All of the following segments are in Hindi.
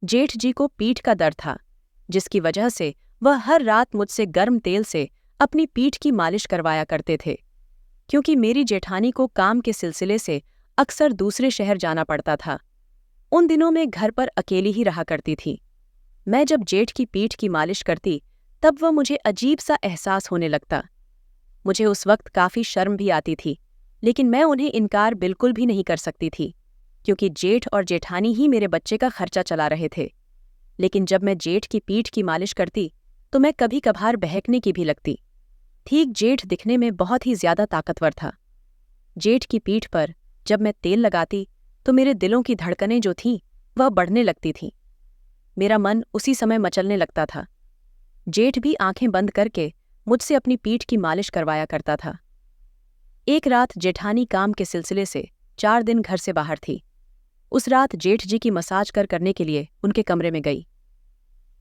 जेठ जी को पीठ का दर्द था, जिसकी वजह से वह हर रात मुझसे गर्म तेल से अपनी पीठ की मालिश करवाया करते थे। क्योंकि मेरी जेठानी को काम के सिलसिले से अक्सर दूसरे शहर जाना पड़ता था, उन दिनों में घर पर अकेली ही रहा करती थी। मैं जब जेठ की पीठ की मालिश करती, तब वह मुझे अजीब सा एहसास होने लगता। मुझे उस वक्त काफ़ी शर्म भी आती थी, लेकिन मैं उन्हें इनकार बिल्कुल भी नहीं कर सकती थी, क्योंकि जेठ और जेठानी ही मेरे बच्चे का खर्चा चला रहे थे। लेकिन जब मैं जेठ की पीठ की मालिश करती, तो मैं कभी कभार बहकने की भी लगती। ठीक जेठ दिखने में बहुत ही ज्यादा ताकतवर था। जेठ की पीठ पर जब मैं तेल लगाती, तो मेरे दिलों की धड़कनें जो थीं, वह बढ़ने लगती थीं। मेरा मन उसी समय मचलने लगता था। जेठ भी आंखें बंद करके मुझसे अपनी पीठ की मालिश करवाया करता था। एक रात जेठानी काम के सिलसिले से 4 दिन घर से बाहर थी। उस रात जेठ जी की मसाज करने के लिए उनके कमरे में गई।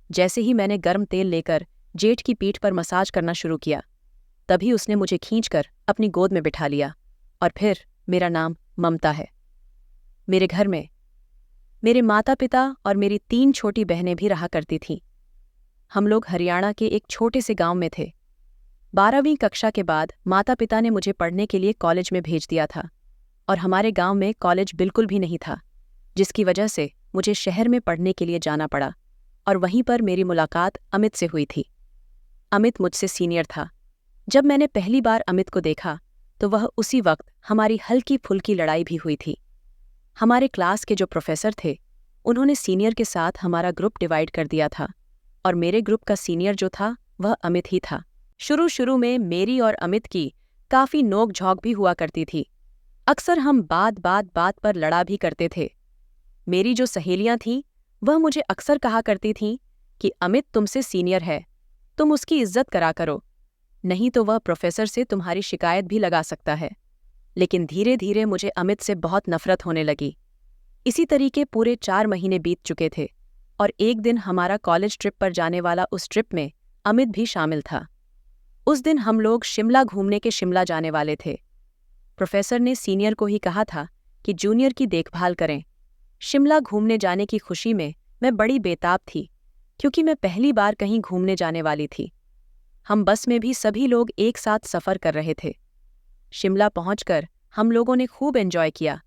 जैसे ही मैंने गर्म तेल लेकर जेठ की पीठ पर मसाज करना शुरू किया, तभी उसने मुझे खींचकर अपनी गोद में बिठा लिया। और फिर मेरा नाम ममता है। मेरे घर में मेरे माता पिता और मेरी 3 छोटी बहनें भी रहा करती थीं। हम लोग हरियाणा के एक छोटे से गांव में थे। 12वीं कक्षा के बाद माता पिता ने मुझे पढ़ने के लिए कॉलेज में भेज दिया था, और हमारे गांव में कॉलेज बिल्कुल भी नहीं था, जिसकी वजह से मुझे शहर में पढ़ने के लिए जाना पड़ा। और वहीं पर मेरी मुलाकात अमित से हुई थी। अमित मुझसे सीनियर था। जब मैंने पहली बार अमित को देखा, तो वह उसी वक्त हमारी हल्की फुल्की लड़ाई भी हुई थी। हमारे क्लास के जो प्रोफेसर थे, उन्होंने सीनियर के साथ हमारा ग्रुप डिवाइड कर दिया था, और मेरे ग्रुप का सीनियर जो था वह अमित ही था। शुरू शुरू में मेरी और अमित की काफ़ी नोक झोंक भी हुआ करती थी। अक्सर हम बात पर लड़ा भी करते थे। मेरी जो सहेलियां थीं, वह मुझे अक्सर कहा करती थीं कि अमित तुमसे सीनियर है, तुम उसकी इज्जत करा करो, नहीं तो वह प्रोफेसर से तुम्हारी शिकायत भी लगा सकता है। लेकिन धीरे धीरे मुझे अमित से बहुत नफरत होने लगी। इसी तरीके पूरे 4 महीने बीत चुके थे, और एक दिन हमारा कॉलेज ट्रिप पर जाने वाला उस ट्रिप में अमित भी शामिल था। उस दिन हम लोग शिमला घूमने के शिमला जाने वाले थे। प्रोफेसर ने सीनियर को ही कहा था कि जूनियर की देखभाल करें। शिमला घूमने जाने की खुशी में मैं बड़ी बेताब थी, क्योंकि मैं पहली बार कहीं घूमने जाने वाली थी। हम बस में भी सभी लोग एक साथ सफ़र कर रहे थे। शिमला पहुंचकर हम लोगों ने खूब एंजॉय किया,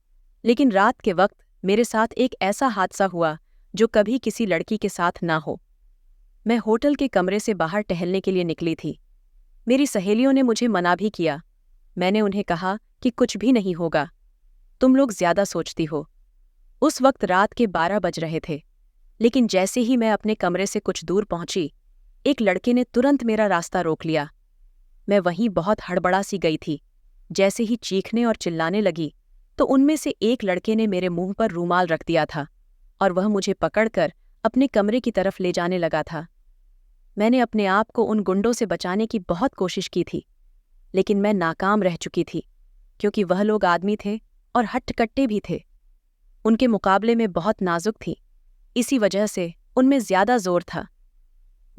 लेकिन रात के वक्त मेरे साथ एक ऐसा हादसा हुआ जो कभी किसी लड़की के साथ ना हो। मैं होटल के कमरे से बाहर टहलने के लिए निकली थी। मेरी सहेलियों ने मुझे मना भी किया। मैंने उन्हें कहा कि कुछ भी नहीं होगा, तुम लोग ज्यादा सोचती हो। उस वक्त रात के 12 बज रहे थे, लेकिन जैसे ही मैं अपने कमरे से कुछ दूर पहुंची, एक लड़के ने तुरंत मेरा रास्ता रोक लिया। मैं वहीं बहुत हड़बड़ा सी गई थी। जैसे ही चीखने और चिल्लाने लगी, तो उनमें से एक लड़के ने मेरे मुंह पर रूमाल रख दिया था, और वह मुझे पकड़कर अपने कमरे की तरफ ले जाने लगा था। मैंने अपने आप को उन गुंडों से बचाने की बहुत कोशिश की थी, लेकिन मैं नाकाम रह चुकी थी, क्योंकि वह लोग आदमी थे और हट्टकट्टे भी थे। उनके मुकाबले में बहुत नाजुक थी, इसी वजह से उनमें ज्यादा जोर था।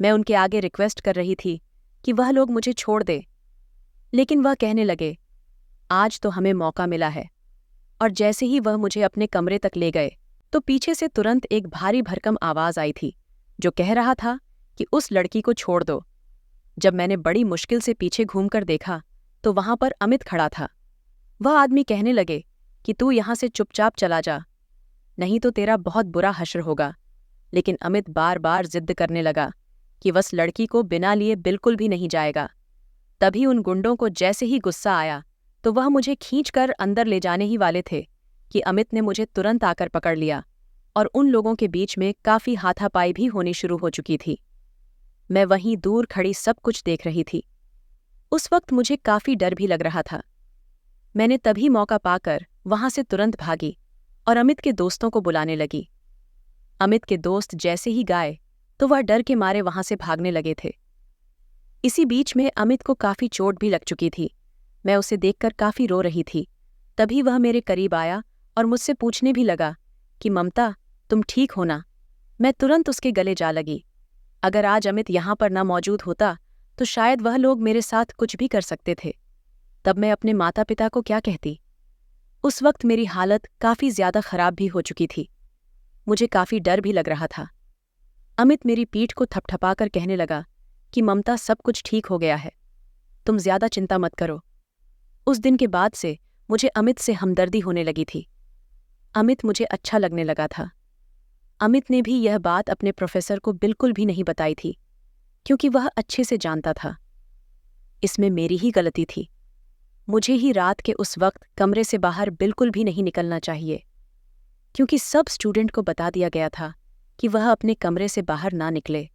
मैं उनके आगे रिक्वेस्ट कर रही थी कि वह लोग मुझे छोड़ दे, लेकिन वह कहने लगे, आज तो हमें मौका मिला है। और जैसे ही वह मुझे अपने कमरे तक ले गए, तो पीछे से तुरंत एक भारी भरकम आवाज आई थी, जो कह रहा था कि उस लड़की को छोड़ दो। जब मैंने बड़ी मुश्किल से पीछे घूमकर देखा, तो वहां पर अमित खड़ा था। वह आदमी कहने लगे कि तू यहां से चुपचाप चला जा, नहीं तो तेरा बहुत बुरा हश्र होगा। लेकिन अमित बार बार जिद करने लगा कि वह लड़की को बिना लिए बिल्कुल भी नहीं जाएगा। तभी उन गुंडों को जैसे ही गुस्सा आया, तो वह मुझे खींचकर अंदर ले जाने ही वाले थे कि अमित ने मुझे तुरंत आकर पकड़ लिया, और उन लोगों के बीच में काफ़ी हाथापाई भी होनी शुरू हो चुकी थी। मैं वहीं दूर खड़ी सब कुछ देख रही थी। उस वक्त मुझे काफ़ी डर भी लग रहा था। मैंने तभी मौका पाकर वहां से तुरंत भागी और अमित के दोस्तों को बुलाने लगी। अमित के दोस्त जैसे ही गाए, तो वह डर के मारे वहां से भागने लगे थे। इसी बीच में अमित को काफ़ी चोट भी लग चुकी थी। मैं उसे देखकर काफ़ी रो रही थी। तभी वह मेरे करीब आया और मुझसे पूछने भी लगा कि ममता, तुम ठीक हो ना? मैं तुरंत उसके गले जा लगी। अगर आज अमित यहाँ पर ना मौजूद होता, तो शायद वह लोग मेरे साथ कुछ भी कर सकते थे। तब मैं अपने माता पिता को क्या कहती? उस वक्त मेरी हालत काफ़ी ज़्यादा खराब भी हो चुकी थी। मुझे काफी डर भी लग रहा था। अमित मेरी पीठ को थपथपाकर कहने लगा कि ममता, सब कुछ ठीक हो गया है, तुम ज्यादा चिंता मत करो। उस दिन के बाद से मुझे अमित से हमदर्दी होने लगी थी। अमित मुझे अच्छा लगने लगा था। अमित ने भी यह बात अपने प्रोफेसर को बिल्कुल भी नहीं बताई थी, क्योंकि वह अच्छे से जानता था इसमें मेरी ही गलती थी। मुझे ही रात के उस वक्त कमरे से बाहर बिल्कुल भी नहीं निकलना चाहिए, क्योंकि सब स्टूडेंट को बता दिया गया था कि वह अपने कमरे से बाहर ना निकले।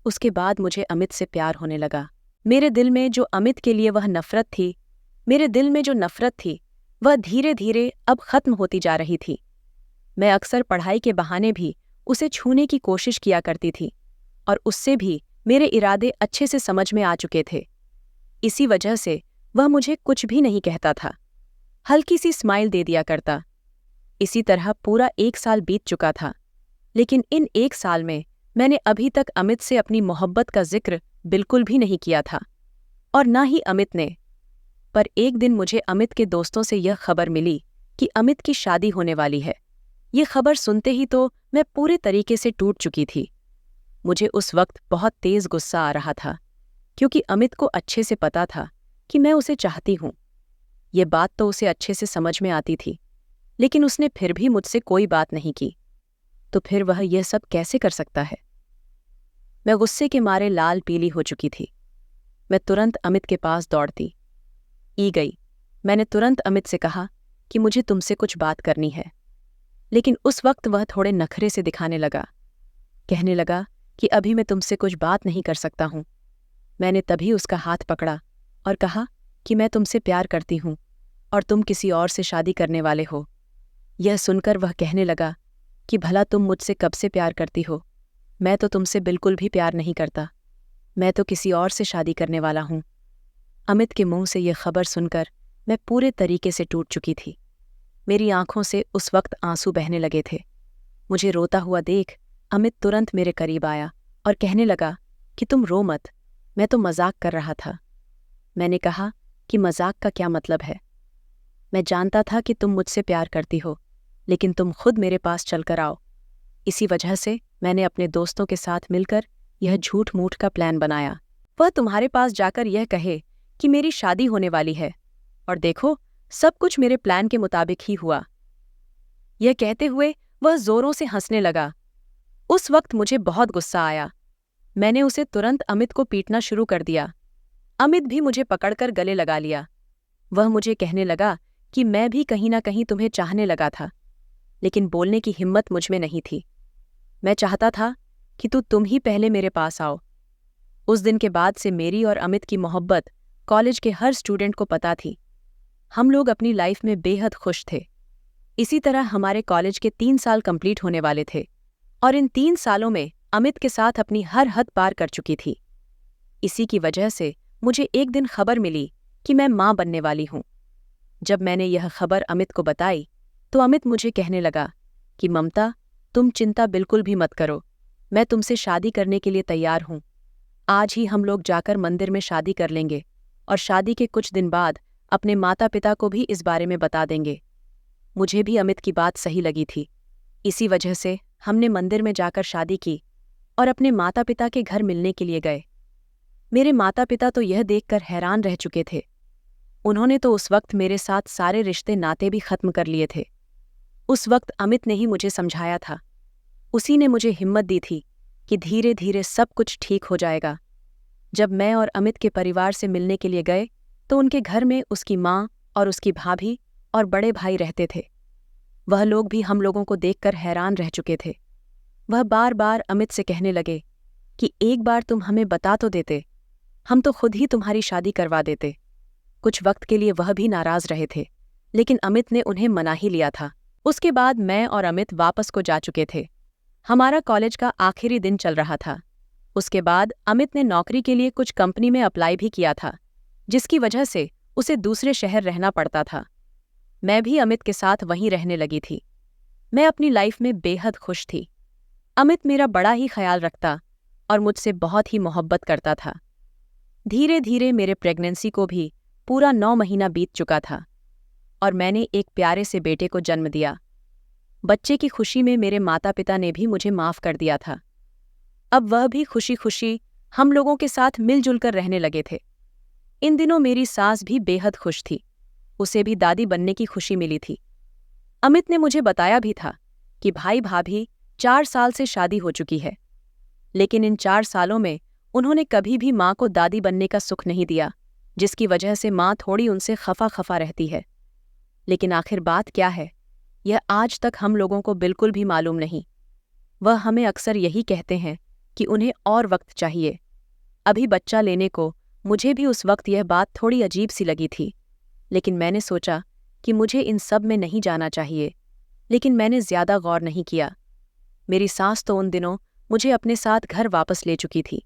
उसके बाद मुझे अमित से प्यार होने लगा। मेरे दिल में जो अमित के लिए वह नफरत थी, मेरे दिल में जो नफरत थी, वह धीरे धीरे अब खत्म होती जा रही थी। मैं अक्सर पढ़ाई के बहाने भी उसे छूने की कोशिश किया करती थी, और उससे भी मेरे इरादे अच्छे से समझ में आ चुके थे। इसी वजह से वह मुझे कुछ भी नहीं कहता था, हल्की सी स्माइल दे दिया करता। इसी तरह पूरा 1 साल बीत चुका था, लेकिन इन 1 साल में मैंने अभी तक अमित से अपनी मोहब्बत का जिक्र बिल्कुल भी नहीं किया था, और ना ही अमित ने। पर एक दिन मुझे अमित के दोस्तों से यह खबर मिली कि अमित की शादी होने वाली है। ये खबर सुनते ही तो मैं पूरे तरीके से टूट चुकी थी। मुझे उस वक्त बहुत तेज गुस्सा आ रहा था, क्योंकि अमित को अच्छे से पता था कि मैं उसे चाहती हूँ। ये बात तो उसे अच्छे से समझ में आती थी, लेकिन उसने फिर भी मुझसे कोई बात नहीं की। तो फिर वह यह सब कैसे कर सकता है? मैं गुस्से के मारे लाल पीली हो चुकी थी। मैं तुरंत अमित के पास दौड़ती गई। मैंने तुरंत अमित से कहा कि मुझे तुमसे कुछ बात करनी है। लेकिन उस वक्त वह थोड़े नखरे से दिखाने लगा, कहने लगा कि अभी मैं तुमसे कुछ बात नहीं कर सकता हूँ। मैंने तभी उसका हाथ पकड़ा और कहा कि मैं तुमसे प्यार करती हूँ और तुम किसी और से शादी करने वाले हो। यह सुनकर वह कहने लगा कि भला तुम मुझसे कब से प्यार करती हो? मैं तो तुमसे बिल्कुल भी प्यार नहीं करता, मैं तो किसी और से शादी करने वाला हूँ। अमित के मुंह से यह खबर सुनकर मैं पूरे तरीके से टूट चुकी थी। मेरी आंखों से उस वक्त आंसू बहने लगे थे। मुझे रोता हुआ देख अमित तुरंत मेरे करीब आया और कहने लगा कि तुम रो मत, मैं तो मजाक कर रहा था। मैंने कहा कि मजाक का क्या मतलब है? मैं जानता था कि तुम मुझसे प्यार करती हो, लेकिन तुम खुद मेरे पास चलकर आओ। इसी वजह से मैंने अपने दोस्तों के साथ मिलकर यह झूठ मूठ का प्लान बनाया। वह तुम्हारे पास जाकर यह कहे कि मेरी शादी होने वाली है, और देखो सब कुछ मेरे प्लान के मुताबिक ही हुआ। यह कहते हुए वह जोरों से हंसने लगा। उस वक्त मुझे बहुत गुस्सा आया। मैंने उसे तुरंत अमित को पीटना शुरू कर दिया। अमित भी मुझे पकड़कर गले लगा लिया। वह मुझे कहने लगा कि मैं भी कहीं ना कहीं तुम्हें चाहने लगा था, लेकिन बोलने की हिम्मत मुझ में नहीं थी। मैं चाहता था कि तुम ही पहले मेरे पास आओ। उस दिन के बाद से मेरी और अमित की मोहब्बत कॉलेज के हर स्टूडेंट को पता थी। हम लोग अपनी लाइफ में बेहद खुश थे। इसी तरह हमारे कॉलेज के 3 साल कंप्लीट होने वाले थे, और इन 3 सालों में अमित के साथ अपनी हर हद पार कर चुकी थी। इसी की वजह से मुझे एक दिन खबर मिली कि मैं मां बनने वाली हूं। जब मैंने यह खबर अमित को बताई तो अमित मुझे कहने लगा कि ममता, तुम चिंता बिल्कुल भी मत करो, मैं तुमसे शादी करने के लिए तैयार हूं। आज ही हम लोग जाकर मंदिर में शादी कर लेंगे, और शादी के कुछ दिन बाद अपने माता पिता को भी इस बारे में बता देंगे। मुझे भी अमित की बात सही लगी थी। इसी वजह से हमने मंदिर में जाकर शादी की और अपने माता पिता के घर मिलने के लिए गए। मेरे माता पिता तो यह देखकर हैरान रह चुके थे। उन्होंने तो उस वक्त मेरे साथ सारे रिश्ते नाते भी खत्म कर लिए थे। उस वक्त अमित ने ही मुझे समझाया था। उसी ने मुझे हिम्मत दी थी कि धीरे धीरे सब कुछ ठीक हो जाएगा। जब मैं और अमित के परिवार से मिलने के लिए गए तो उनके घर में उसकी माँ और उसकी भाभी और बड़े भाई रहते थे। वह लोग भी हम लोगों को देखकर हैरान रह चुके थे। वह बार बार अमित से कहने लगे कि एक बार तुम हमें बता तो देते, हम तो खुद ही तुम्हारी शादी करवा देते। कुछ वक्त के लिए वह भी नाराज रहे थे, लेकिन अमित ने उन्हें मना ही लिया था। उसके बाद मैं और अमित वापस को जा चुके थे। हमारा कॉलेज का आखिरी दिन चल रहा था। उसके बाद अमित ने नौकरी के लिए कुछ कंपनी में अप्लाई भी किया था, जिसकी वजह से उसे दूसरे शहर रहना पड़ता था। मैं भी अमित के साथ वहीं रहने लगी थी। मैं अपनी लाइफ में बेहद खुश थी। अमित मेरा बड़ा ही ख्याल रखता और मुझसे बहुत ही मोहब्बत करता था। धीरे धीरे मेरे प्रेगनेंसी को भी पूरा 9 महीना बीत चुका था और मैंने एक प्यारे से बेटे को जन्म दिया। बच्चे की खुशी में मेरे माता पिता ने भी मुझे माफ कर दिया था। अब वह भी खुशी खुशी हम लोगों के साथ मिलजुल कर रहने लगे थे। इन दिनों मेरी सास भी बेहद खुश थी। उसे भी दादी बनने की खुशी मिली थी। अमित ने मुझे बताया भी था कि भाई भाभी 4 साल से शादी हो चुकी है, लेकिन इन 4 सालों में उन्होंने कभी भी माँ को दादी बनने का सुख नहीं दिया, जिसकी वजह से माँ थोड़ी उनसे खफा खफा रहती है। लेकिन आखिर बात क्या है, यह आज तक हम लोगों को बिल्कुल भी मालूम नहीं। वह हमें अक्सर यही कहते हैं कि उन्हें और वक्त चाहिए। अभी बच्चा लेने को मुझे भी उस वक्त यह बात थोड़ी अजीब सी लगी थी, लेकिन मैंने सोचा कि मुझे इन सब में नहीं जाना चाहिए। लेकिन मैंने ज्यादा गौर नहीं किया। मेरी सास तो उन दिनों मुझे अपने साथ घर वापस ले चुकी थी।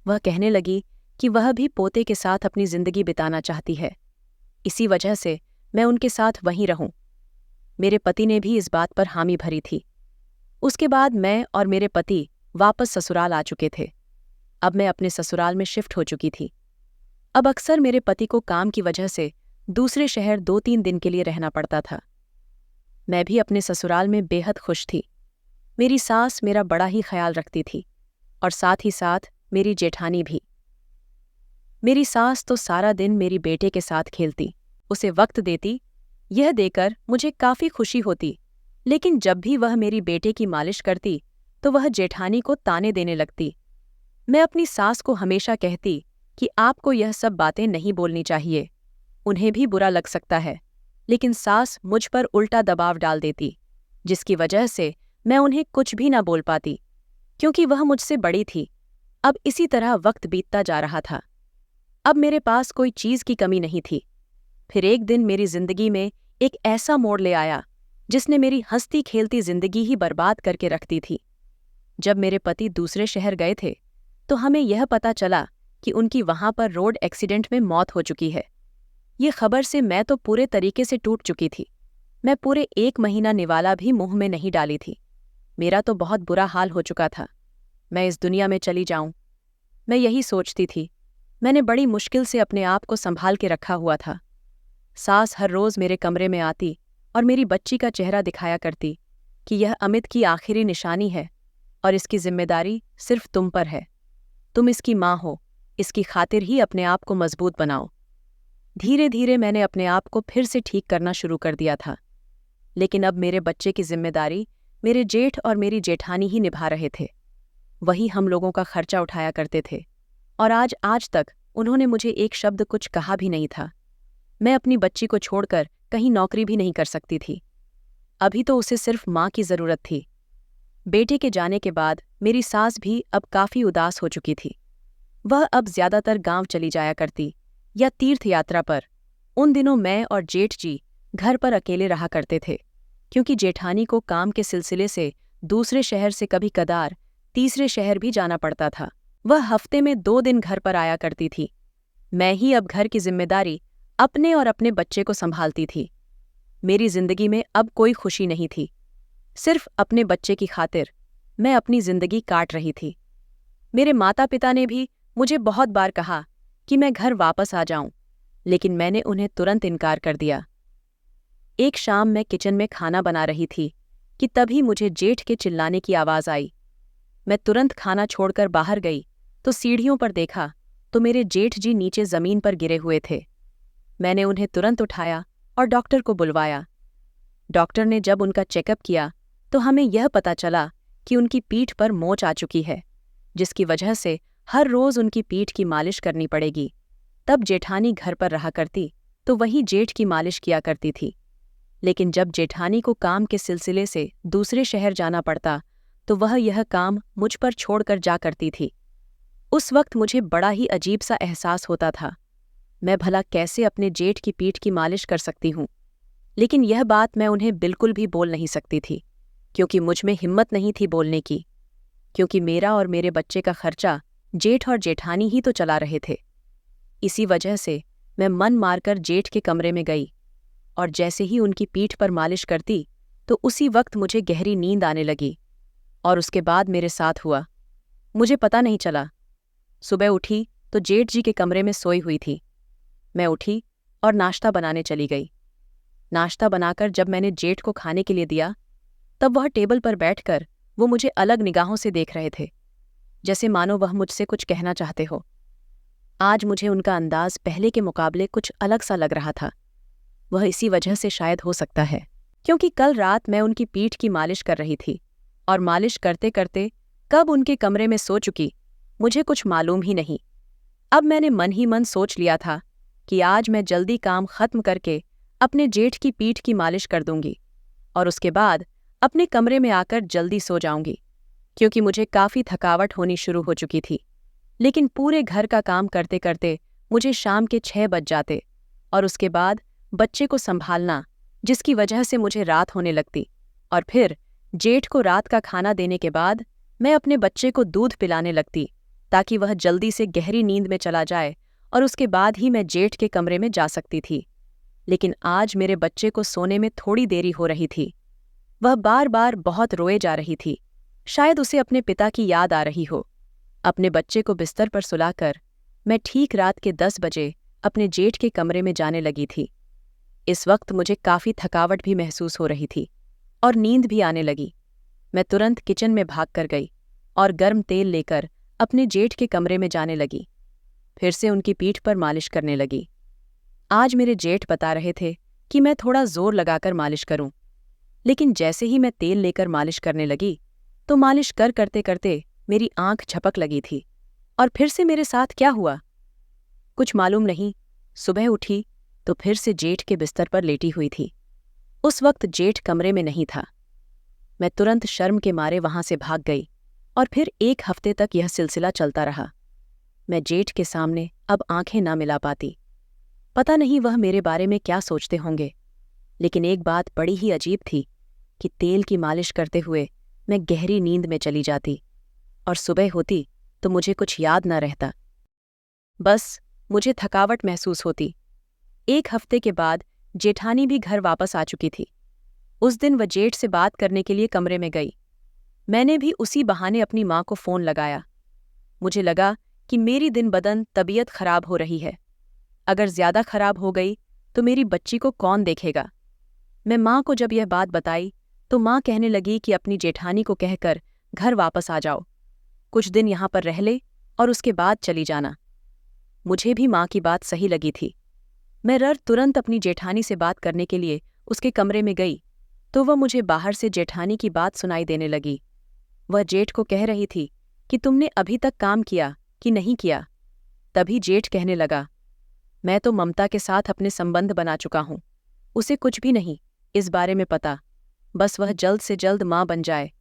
वह कहने लगी कि वह भी पोते के साथ अपनी जिंदगी बिताना चाहती है, इसी वजह से मैं उनके साथ वहीं रहूं। मेरे पति ने भी इस बात पर हामी भरी थी। उसके बाद मैं और मेरे पति वापस ससुराल आ चुके थे। अब मैं अपने ससुराल में शिफ्ट हो चुकी थी। अब अक्सर मेरे पति को काम की वजह से दूसरे शहर 2-3 दिन के लिए रहना पड़ता था। मैं भी अपने ससुराल में बेहद खुश थी। मेरी सास मेरा बड़ा ही ख्याल रखती थी और साथ ही साथ मेरी जेठानी भी। मेरी सास तो सारा दिन मेरी बेटे के साथ खेलती, उसे वक्त देती। यह देकर मुझे काफी खुशी होती। लेकिन जब भी वह मेरी बेटे की मालिश करती तो वह जेठानी को ताने देने लगती। मैं अपनी सास को हमेशा कहती कि आपको यह सब बातें नहीं बोलनी चाहिए, उन्हें भी बुरा लग सकता है। लेकिन सास मुझ पर उल्टा दबाव डाल देती, जिसकी वजह से मैं उन्हें कुछ भी ना बोल पाती, क्योंकि वह मुझसे बड़ी थी। अब इसी तरह वक्त बीतता जा रहा था। अब मेरे पास कोई चीज की कमी नहीं थी। फिर एक दिन मेरी जिंदगी में एक ऐसा मोड़ ले आया जिसने मेरी हंसती खेलती जिंदगी ही बर्बाद करके रख दी थी। जब मेरे पति दूसरे शहर गए थे तो हमें यह पता चला कि उनकी वहां पर रोड एक्सीडेंट में मौत हो चुकी है। ये खबर से मैं तो पूरे तरीके से टूट चुकी थी। मैं पूरे 1 महीना निवाला भी मुंह में नहीं डाली थी। मेरा तो बहुत बुरा हाल हो चुका था। मैं इस दुनिया में चली जाऊं, मैं यही सोचती थी। मैंने बड़ी मुश्किल से अपने आप को संभाल के रखा हुआ था। सास हर रोज मेरे कमरे में आती और मेरी बच्ची का चेहरा दिखाया करती कि यह अमित की आखिरी निशानी है और इसकी जिम्मेदारी सिर्फ तुम पर है। तुम इसकी माँ हो, इसकी खातिर ही अपने आप को मजबूत बनाओ। धीरे धीरे मैंने अपने आप को फिर से ठीक करना शुरू कर दिया था। लेकिन अब मेरे बच्चे की जिम्मेदारी मेरे जेठ और मेरी जेठानी ही निभा रहे थे। वही हम लोगों का खर्चा उठाया करते थे और आज तक उन्होंने मुझे एक शब्द कुछ कहा भी नहीं था। मैं अपनी बच्ची को छोड़कर कहीं नौकरी भी नहीं कर सकती थी। अभी तो उसे सिर्फ माँ की जरूरत थी। बेटे के जाने के बाद मेरी सास भी अब काफी उदास हो चुकी थी। वह अब ज्यादातर गांव चली जाया करती या तीर्थ यात्रा पर। उन दिनों मैं और जेठ जी घर पर अकेले रहा करते थे, क्योंकि जेठानी को काम के सिलसिले से दूसरे शहर से कभी कदार तीसरे शहर भी जाना पड़ता था। वह हफ्ते में 2 दिन घर पर आया करती थी। मैं ही अब घर की जिम्मेदारी अपने और अपने बच्चे को संभालती थी। मेरी जिंदगी में अब कोई खुशी नहीं थी। सिर्फ अपने बच्चे की खातिर मैं अपनी जिंदगी काट रही थी। मेरे माता पिता ने भी मुझे बहुत बार कहा कि मैं घर वापस आ जाऊं, लेकिन मैंने उन्हें तुरंत इनकार कर दिया। एक शाम मैं किचन में खाना बना रही थी कि तभी मुझे जेठ के चिल्लाने की आवाज आई। मैं तुरंत खाना छोड़कर बाहर गई तो सीढ़ियों पर देखा तो मेरे जेठ जी नीचे जमीन पर गिरे हुए थे। मैंने उन्हें तुरंत उठाया और डॉक्टर को बुलवाया। डॉक्टर ने जब उनका चेकअप किया तो हमें यह पता चला कि उनकी पीठ पर मोच आ चुकी है, जिसकी वजह से हर रोज उनकी पीठ की मालिश करनी पड़ेगी। तब जेठानी घर पर रहा करती तो वही जेठ की मालिश किया करती थी। लेकिन जब जेठानी को काम के सिलसिले से दूसरे शहर जाना पड़ता तो वह यह काम मुझ पर छोड़कर जा करती थी। उस वक्त मुझे बड़ा ही अजीब सा एहसास होता था। मैं भला कैसे अपने जेठ की पीठ की मालिश कर सकती हूँ? लेकिन यह बात मैं उन्हें बिल्कुल भी बोल नहीं सकती थी, क्योंकि मुझ में हिम्मत नहीं थी बोलने की, क्योंकि मेरा और मेरे बच्चे का खर्चा जेठ और जेठानी ही तो चला रहे थे। इसी वजह से मैं मन मारकर जेठ के कमरे में गई और जैसे ही उनकी पीठ पर मालिश करती तो उसी वक्त मुझे गहरी नींद आने लगी। और उसके बाद मेरे साथ हुआ, मुझे पता नहीं चला। सुबह उठी तो जेठ जी के कमरे में सोई हुई थी। मैं उठी और नाश्ता बनाने चली गई। नाश्ता बनाकर जब मैंने जेठ को खाने के लिए दिया तब वह टेबल पर बैठकर वो मुझे अलग निगाहों से देख रहे थे, जैसे मानो वह मुझसे कुछ कहना चाहते हो। आज मुझे उनका अंदाज पहले के मुकाबले कुछ अलग सा लग रहा था। वह इसी वजह से शायद हो सकता है, क्योंकि कल रात मैं उनकी पीठ की मालिश कर रही थी, और मालिश करते करते कब उनके कमरे में सो चुकी मुझे कुछ मालूम ही नहीं। अब मैंने मन ही मन सोच लिया था कि आज मैं जल्दी काम खत्म करके अपने जेठ की पीठ की मालिश कर दूंगी और उसके बाद अपने कमरे में आकर जल्दी सो जाऊंगी, क्योंकि मुझे काफ़ी थकावट होनी शुरू हो चुकी थी। लेकिन पूरे घर का काम करते करते मुझे शाम के 6 बज जाते, और उसके बाद बच्चे को संभालना, जिसकी वजह से मुझे रात होने लगती, और फिर जेठ को रात का खाना देने के बाद मैं अपने बच्चे को दूध पिलाने लगती ताकि वह जल्दी से गहरी नींद में चला जाए, और उसके बाद ही मैं जेठ के कमरे में जा सकती थी। लेकिन आज मेरे बच्चे को सोने में थोड़ी देरी हो रही थी। वह बार बार बहुत रोए जा रही थी। शायद उसे अपने पिता की याद आ रही हो। अपने बच्चे को बिस्तर पर सुलाकर मैं ठीक रात के 10 बजे अपने जेठ के कमरे में जाने लगी थी। इस वक्त मुझे काफ़ी थकावट भी महसूस हो रही थी और नींद भी आने लगी। मैं तुरंत किचन में भाग कर गई और गर्म तेल लेकर अपने जेठ के कमरे में जाने लगी। फिर से उनकी पीठ पर मालिश करने लगी। आज मेरे जेठ बता रहे थे कि मैं थोड़ा जोर लगाकर मालिश करूं, लेकिन जैसे ही मैं तेल लेकर मालिश करने लगी तो मालिश करते करते मेरी आंख झपक लगी थी। और फिर से मेरे साथ क्या हुआ कुछ मालूम नहीं। सुबह उठी तो फिर से जेठ के बिस्तर पर लेटी हुई थी। उस वक्त जेठ कमरे में नहीं था। मैं तुरंत शर्म के मारे वहां से भाग गई, और फिर 1 हफ्ते तक यह सिलसिला चलता रहा। मैं जेठ के सामने अब आंखें ना मिला पाती। पता नहीं वह मेरे बारे में क्या सोचते होंगे, लेकिन एक बात बड़ी ही अजीब थी कि तेल की मालिश करते हुए मैं गहरी नींद में चली जाती, और सुबह होती तो मुझे कुछ याद न रहता। बस मुझे थकावट महसूस होती। 1 हफ्ते के बाद जेठानी भी घर वापस आ चुकी थी। उस दिन वह जेठ से बात करने के लिए कमरे में गई। मैंने भी उसी बहाने अपनी माँ को फ़ोन लगाया। मुझे लगा कि मेरी दिन बदन तबीयत खराब हो रही है। अगर ज्यादा खराब हो गई तो मेरी बच्ची को कौन देखेगा। मैं माँ को जब यह बात बताई तो माँ कहने लगी कि अपनी जेठानी को कहकर घर वापस आ जाओ, कुछ दिन यहाँ पर रह ले और उसके बाद चली जाना। मुझे भी माँ की बात सही लगी थी। मैं तुरंत अपनी जेठानी से बात करने के लिए उसके कमरे में गई तो वह मुझे बाहर से जेठानी की बात सुनाई देने लगी। वह जेठ को कह रही थी कि तुमने अभी तक काम किया कि नहीं किया। तभी जेठ कहने लगा, मैं तो ममता के साथ अपने संबंध बना चुका हूँ, उसे कुछ भी नहीं इस बारे में पता। बस वह जल्द से जल्द माँ बन जाए,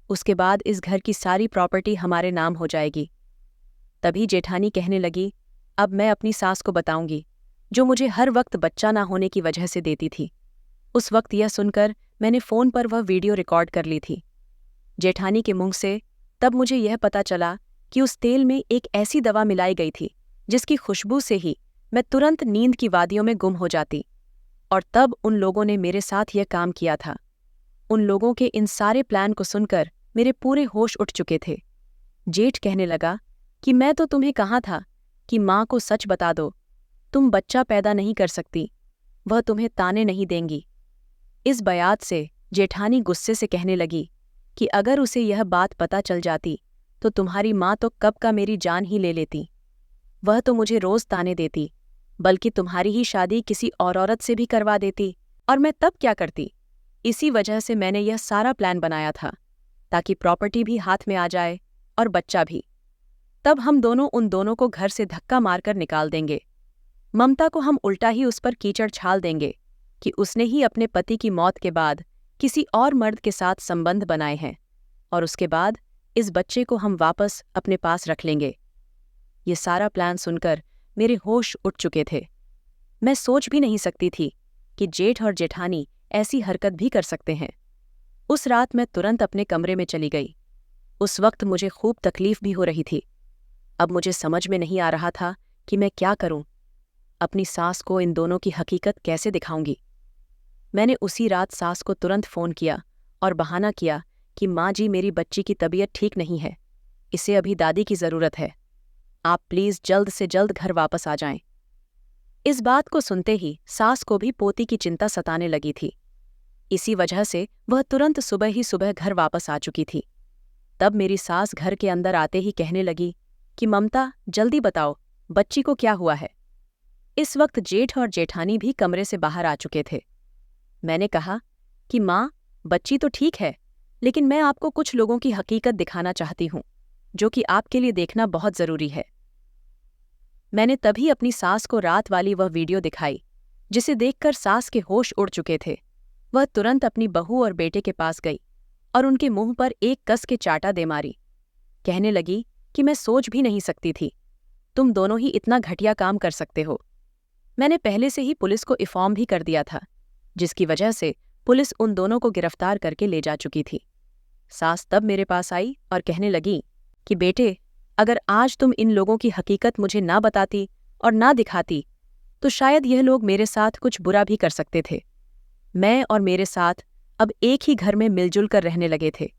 उसके बाद इस घर की सारी प्रॉपर्टी हमारे नाम हो जाएगी। तभी जेठानी कहने लगी, अब मैं अपनी सास को बताऊंगी, जो मुझे हर वक्त बच्चा ना होने की वजह से देती थी। उस वक्त यह सुनकर मैंने फ़ोन पर वह वीडियो रिकॉर्ड कर ली थी। जेठानी के मुंह से तब मुझे यह पता चला कि उस तेल में एक ऐसी दवा मिलाई गई थी जिसकी खुशबू से ही मैं तुरंत नींद की वादियों में गुम हो जाती। और तब उन लोगों ने मेरे साथ यह काम किया था। उन लोगों के इन सारे प्लान को सुनकर मेरे पूरे होश उठ चुके थे। जेठ कहने लगा कि मैं तो तुम्हें कहा था कि माँ को सच बता दो, तुम बच्चा पैदा नहीं कर सकती, वह तुम्हें ताने नहीं देंगी। इस बयात से जेठानी गुस्से से कहने लगी कि अगर उसे यह बात पता चल जाती तो तुम्हारी माँ तो कब का मेरी जान ही ले लेती। वह तो मुझे रोज ताने देती, बल्कि तुम्हारी ही शादी किसी और औरत से भी करवा देती, और मैं तब क्या करती। इसी वजह से मैंने यह सारा प्लान बनाया था, ताकि प्रॉपर्टी भी हाथ में आ जाए और बच्चा भी। तब हम दोनों उन दोनों को घर से धक्का मारकर निकाल देंगे। ममता को हम उल्टा ही उस पर कीचड़ छाल देंगे कि उसने ही अपने पति की मौत के बाद किसी और मर्द के साथ संबंध बनाए हैं, और उसके बाद इस बच्चे को हम वापस अपने पास रख लेंगे। ये सारा प्लान सुनकर मेरे होश उठ चुके थे। मैं सोच भी नहीं सकती थी कि जेठ और जेठानी ऐसी हरकत भी कर सकते हैं। उस रात मैं तुरंत अपने कमरे में चली गई। उस वक्त मुझे खूब तकलीफ भी हो रही थी। अब मुझे समझ में नहीं आ रहा था कि मैं क्या करूं। अपनी सास को इन दोनों की हकीकत कैसे दिखाऊंगी। मैंने उसी रात सास को तुरंत फ़ोन किया और बहाना किया कि माँ जी, मेरी बच्ची की तबीयत ठीक नहीं है, इसे अभी दादी की ज़रूरत है, आप प्लीज़ जल्द से जल्द घर वापस आ जाएं। इस बात को सुनते ही सास को भी पोती की चिंता सताने लगी थी। इसी वजह से वह तुरंत सुबह ही सुबह घर वापस आ चुकी थी। तब मेरी सास घर के अंदर आते ही कहने लगी कि ममता, जल्दी बताओ, बच्ची को क्या हुआ है। इस वक्त जेठ और जेठानी भी कमरे से बाहर आ चुके थे। मैंने कहा कि माँ, बच्ची तो ठीक है, लेकिन मैं आपको कुछ लोगों की हकीकत दिखाना चाहती हूँ, जो कि आपके लिए देखना बहुत ज़रूरी है। मैंने तभी अपनी सास को रात वाली वह वीडियो दिखाई, जिसे देखकर सास के होश उड़ चुके थे। वह तुरंत अपनी बहू और बेटे के पास गई और उनके मुंह पर एक कस के चाटा दे मारी। कहने लगी कि मैं सोच भी नहीं सकती थी, तुम दोनों ही इतना घटिया काम कर सकते हो। मैंने पहले से ही पुलिस को इन्फॉर्म भी कर दिया था, जिसकी वजह से पुलिस उन दोनों को गिरफ्तार करके ले जा चुकी थी। सास तब मेरे पास आई और कहने लगी कि बेटे, अगर आज तुम इन लोगों की हकीकत मुझे ना बताती और ना दिखाती, तो शायद यह लोग मेरे साथ कुछ बुरा भी कर सकते थे। मैं और मेरे साथ अब एक ही घर में मिलजुल कर रहने लगे थे।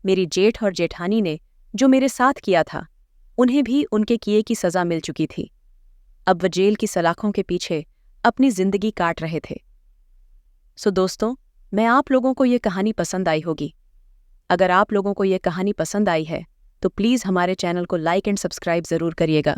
मेरी जेठ और जेठानी ने जो मेरे साथ किया था, उन्हें भी उनके किए की सज़ा मिल चुकी थी। अब वह जेल की सलाखों के पीछे अपनी जिंदगी काट रहे थे। सो दोस्तों, मैं आप लोगों को ये कहानी पसंद आई होगी। अगर आप लोगों को ये कहानी पसंद आई है, तो प्लीज़ हमारे चैनल को लाइक एंड सब्सक्राइब ज़रूर करिएगा।